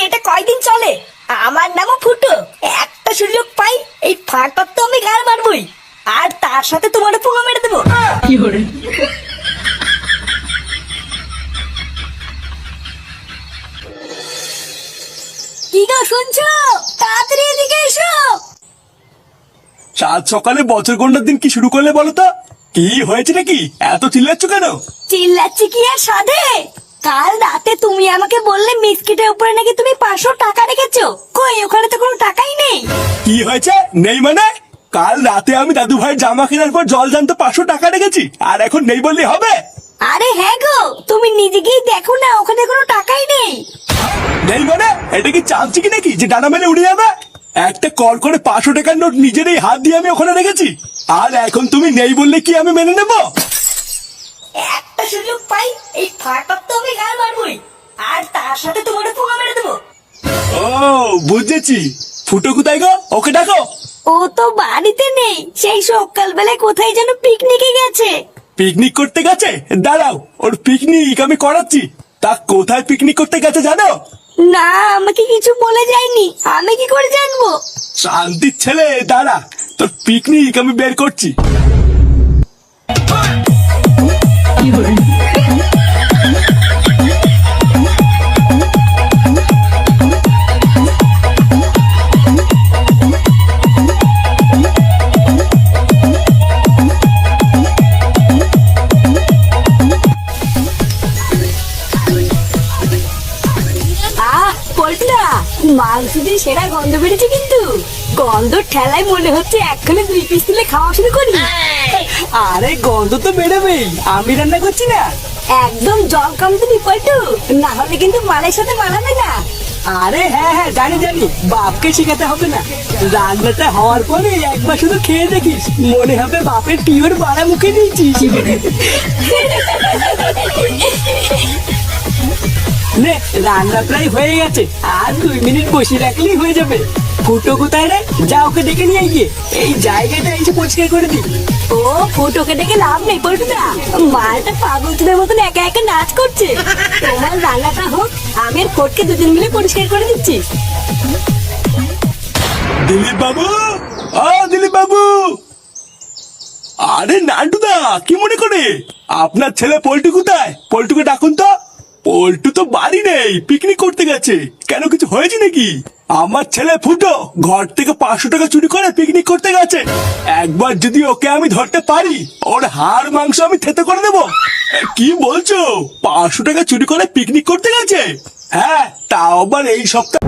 এটা কয়দিন চলে? আমার নামও ফুটো। একটা সুযোগ পাই এই ফাটার তো আমি গাল মারবই, আর তার সাথে তোমার পোঙা মেরে দেবো। কি গো শুনছো? তাড়াতাড়ি এদিকে এসো। সাত সকালে বছর গন্ডার দিন কি শুরু করলে বলো তো? কি হয়েছে নাকি এত চিল্লাচ্ছ কেন? চিল্লাচ্ছি কি আর সাধে? কাল রাতে তুমি আমাকে বললে মিসকিটের উপরে নাকি তুমি 500 টাকা রেখেছো। কই, ওখানে তো কোনো টাকাই নেই। কি হয়েছে নেই মানে? কাল রাতে আমি দাদু ভাইয়ের জামা কেনার পর জল জানতো 500 টাকা রেখেছি, আর এখন নেই বললে হবে? আরে হ্যাঁ গো, তুমি নিজে গিয়ে দেখো না, ওখানে কোনো টাকাই নেই। নেই মানে? এটা কি চাচ্ছি কি নাকি যে ডানা মেলে উড়ে যাবে? একটা কল করে 500 টাকার নোট নিজেরই হাত দিয়ে আমি ওখানে রেখেছি, আর এখন তুমি নেই বললে কি আমি মেনে নেবো? একটা সুযোগ পাই এই ফাটার তো আমি গাল মারবই, আর তার সাথে তোমার পোঙা মেরে দেবো। ও বুঝেছি। ফুটো কোথায় গো? ওকে ডাকো। ও তো বাড়িতে নেই, সেই সকালবেলায় কোথায় যেন পিকনিকে গেছে। পিকনিক করতে গেছে? দাঁড়াও, ওর পিকনিক আমি করাচ্ছি। তা কোথায় পিকনিক করতে গেছে জানো? না, আমাকে কিছু বলে যায়নি, আমি কি করে জানবো? শান্তির ছেলে, দাঁড়া, তোর পিকনিক আমি বের করছি। পল্টুদা, মাংস দিয়ে সেরা গন্ধ বেড়েছে কিন্তু। গন্ধ ঠেলায় মনে হচ্ছে এক্ষুনি 2 পিস তুলে খাওয়া শুরু করি। আরে গন্ধ তো বেরোবেই, আমি রান্না করছি না। একদম জল কম দিবি পল্টু, না হলে কিন্তু মালের সাথে মানাবে না। আরে হ্যাঁ হ্যাঁ, জানি জানি, বাপকে শেখাতে হবে না। রান্নাটা হওয়ার পরে একবার শুধু খেয়ে দেখিস, মনে হবে বাপের টিউর বাড়া মুখে দিয়েছিস। নে, রান্না প্রায় হয়ে গেছে, আর 2 মিনিট বসিয়ে রাখলেই হয়ে যাবে। ফুটো কোথায় রে? যা ওকে ডেকে নিয়ে গিয়ে এই জায়গাটা এসে পরিষ্কার করে দি। ও ফুটোকে ডেকে লাভ নেই পল্টুদা, মালটা পাগলদের মতন একা একা নাচ করছে। তোমার রান্নাটা হোক, আমি আর ফটকে দুজন মিলে পরিষ্কার করে দিচ্ছি। দিলীপ বাবু, ও দিলীপ বাবু। আরে নান্টুদা, কি মনে করে? আপনার ছেলে পল্টু কোথায়? পল্টুকে ডাকুন তো। পল্টু তো বাড়ি নেই, পিকনিক করতে গেছে। কেন, কিছু হয়েছে নাকি? আমার ছেলে ফুটো ঘর থেকে 500 টাকা চুরি করে পিকনিক করতে গেছে। একবার যদি ওকে আমি ধরতে পারি, ওর হাড় মাংস আমি থেতে করে দেবো। কি বলছো? 500 টাকা চুরি করে পিকনিক করতে গেছে? হ্যাঁ, তাও আবার এই সপ্তাহ।